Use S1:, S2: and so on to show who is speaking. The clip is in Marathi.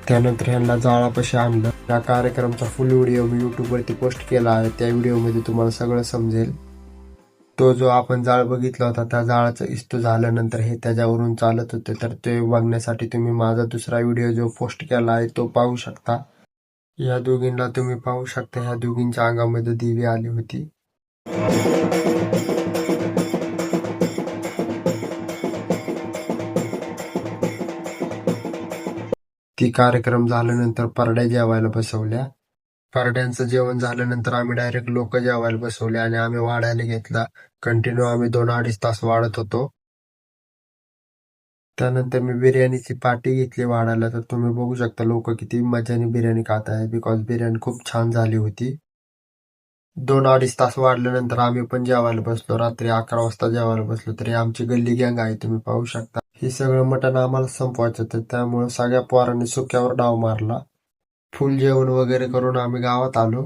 S1: त्यानंतर ह्यांना जाळापाशी आणलं. या कार्यक्रमाचा फुल व्हिडिओ मी युट्यूबवरती पोस्ट केला आहे. त्या व्हिडिओमध्ये तुम्हाला सगळं समजेल. तो जो आपण जाळ बघितला होता त्या जाळाचं इस्तू झाल्यानंतर हे त्याच्यावरून चालत होते, तर ते बघण्यासाठी तुम्ही माझा दुसरा व्हिडिओ जो पोस्ट केला आहे तो पाहू शकता. या दोघींना तुम्ही पाहू शकता, ह्या दोघींच्या अंगामध्ये दिवी आली होती. ती कार्यक्रम झाल्यानंतर परड्या जेवायला बसवल्या. परड्यांचं जेवण झाल्यानंतर आम्ही डायरेक्ट लोक जेवायला बसवले आणि आम्ही वाढायला घेतला. कंटिन्यू आम्ही 2-2.5 तास वाढत होतो. त्यानंतर मी बिर्याणीची पार्टी घेतली वाढायला. तर तुम्ही बघू शकता लोक किती मजाने बिर्याणी खात आहे, बिकॉज बिर्याणी खूप छान झाली होती. 2-2.5 तास वाढल्यानंतर आम्ही पण जेवायला बसलो. रात्री 11 वाजता जेवायला बसलो. तरी आमची गल्ली गँग आहे, तुम्ही पाहू शकता. हे सगळं मटण आम्हाला संपवायचं होतं, त्यामुळे सगळ्या पोरांनी सुक्यावर डाव मारला. फुल जेवण वगैरे करून आम्ही गावात आलो.